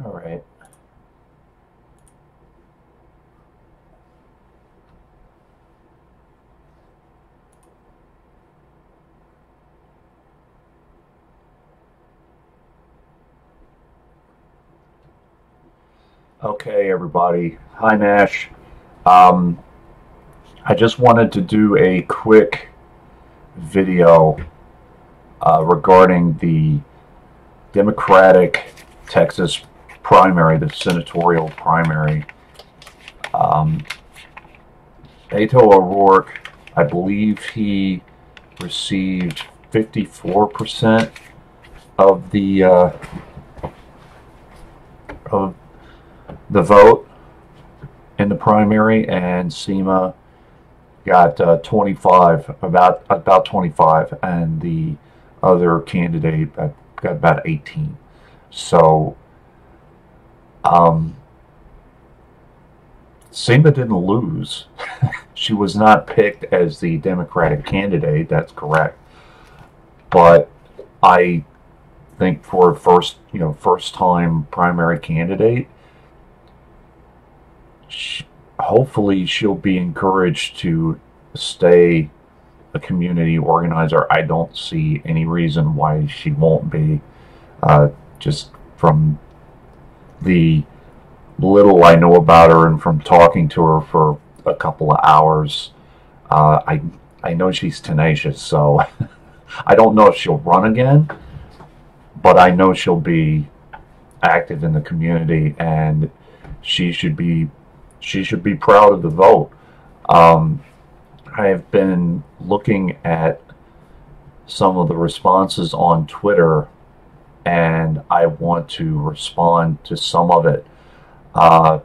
All right. Okay, everybody. Hi, Nash. Um, I just wanted to do a quick video regarding the Democratic Texas primary, the senatorial primary. Um, Beto O'Rourke, I believe he received 54% of of the vote in the primary, and Seema got 25, about 25, and the other candidate got about 18. So um, Seema didn't lose. She was not picked as the Democratic candidate. That's correct. But I think for a first time primary candidate, hopefully she'll be encouraged to stay a community organizer. I don't see any reason why she won't be. Just from the little I know about her and from talking to her for a couple of hours, I know she's tenacious. So I don't know if she'll run again, but I know she'll be active in the community, and she should be she should be proud of the vote. Um, I have been looking at some of the responses on Twitter, and I want to respond to some of it. Uh,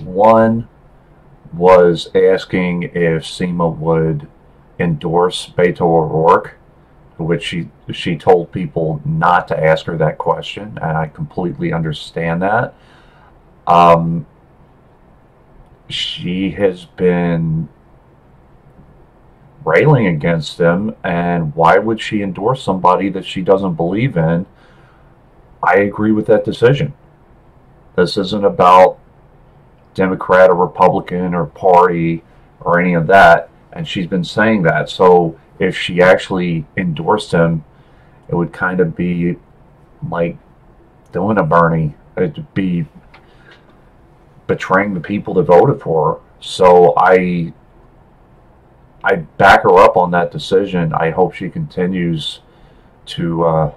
One was asking if Seema would endorse Beto O'Rourke, which she told people not to ask her that question, and I completely understand that. Um, she has been railing against him, and why would she endorse somebody that she doesn't believe in? I agree with that decision. This isn't about Democrat or Republican or party or any of that, and she's been saying that. So if she actually endorsed him, it would kind of be like doing a Bernie. It'd be betraying the people that voted for her. So I back her up on that decision. I hope she continues to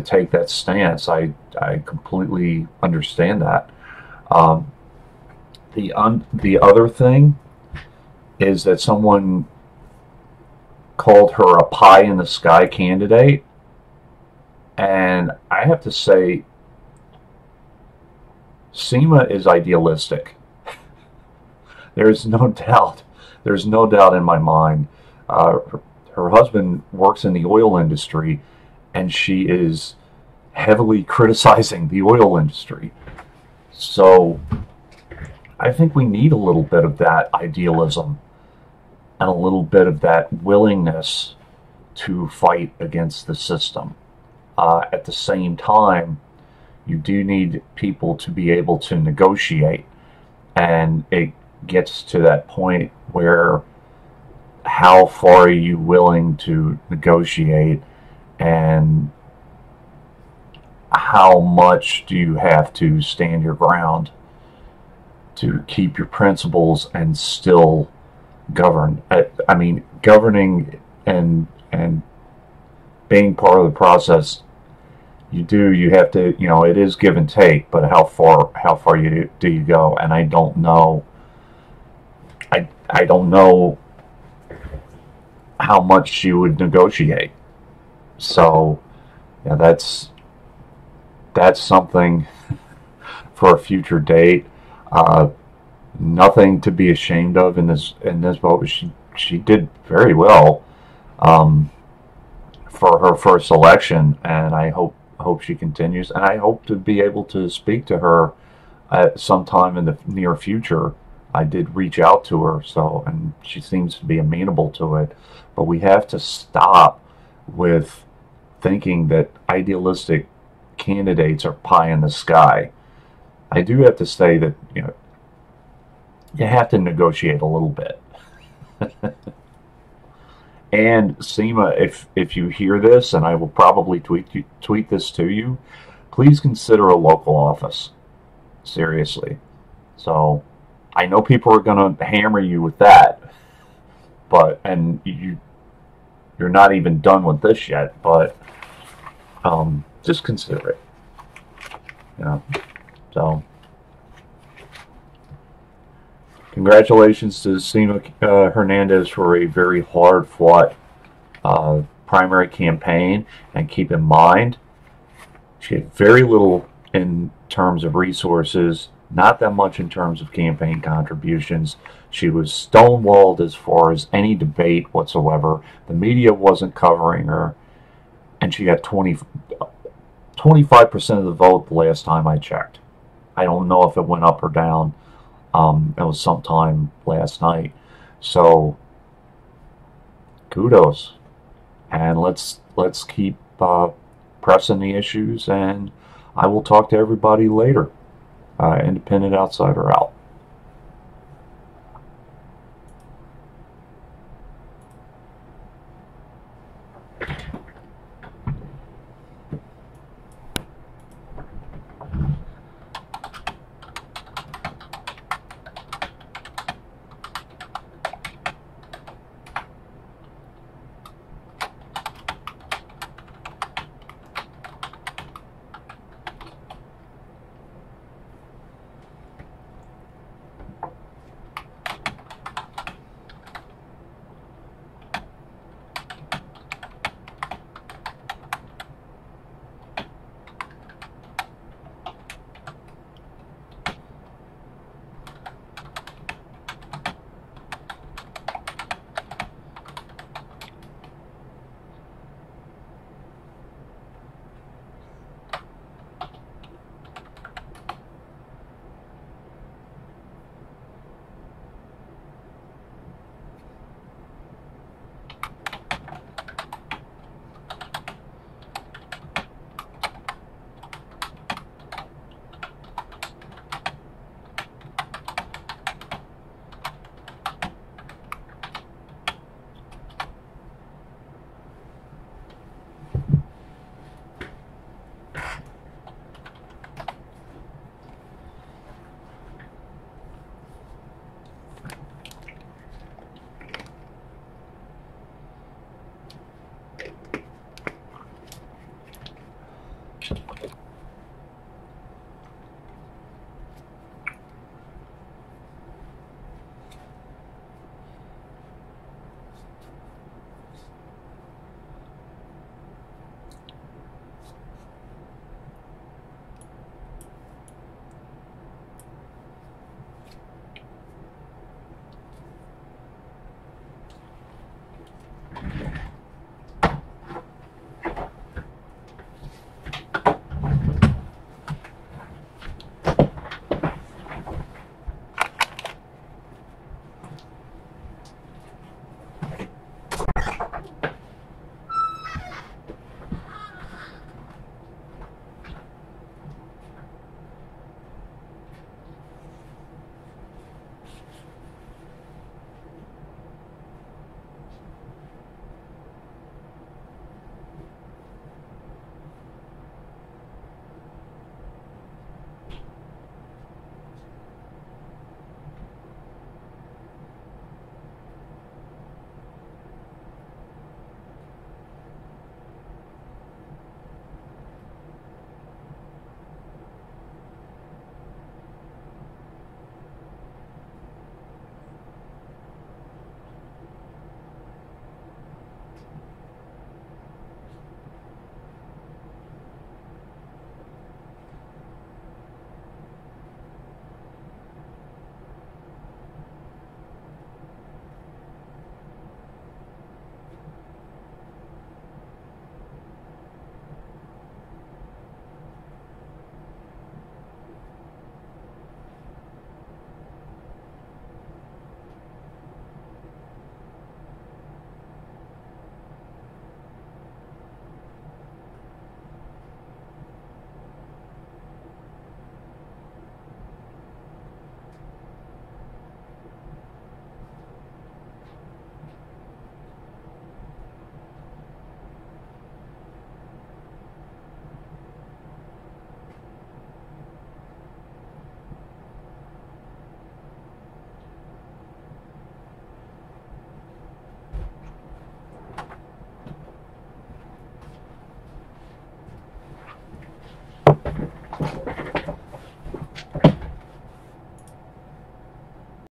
take that stance. I completely understand that. Um, the other thing is that someone called her a pie in the sky candidate, and I have to say, Seema is idealistic. There's no doubt. There's no doubt in my mind. Her husband works in the oil industry, and she is heavily criticizing the oil industry. So I think we need a little bit of that idealism and a little bit of that willingness to fight against the system. At the same time, you do need people to be able to negotiate, and it gets to that point where how far are you willing to negotiate, and how much do you have to stand your ground to keep your principles and still govern? I mean, governing and being part of the process, you have to, it is give and take, but how far do you go? And I don't know how much you would negotiate. So yeah, that's something for a future date. Uh, Nothing to be ashamed of in this vote. She did very well um, for her first election, and I hope she continues. And I hope to be able to speak to her at some time in the near future. I did reach out to her, and she seems to be amenable to it. But we have to stop with thinking that idealistic candidates are pie in the sky. I do have to say that, you have to negotiate a little bit. And Seema, if you hear this, and I will probably tweet this to you, please consider a local office. Seriously. So I know people are going to hammer you with that, and you're not even done with this yet, but just consider it. So congratulations to Seema Hernandez for a very hard-fought primary campaign, and keep in mind, she had very little in terms of resources, not that much in terms of campaign contributions. She was stonewalled as far as any debate whatsoever. The media wasn't covering her, and she got 25% of the vote the last time I checked. I don't know if it went up or down. It was sometime last night. So kudos, and let's keep pressing the issues, and I will talk to everybody later. Independent Outsider out.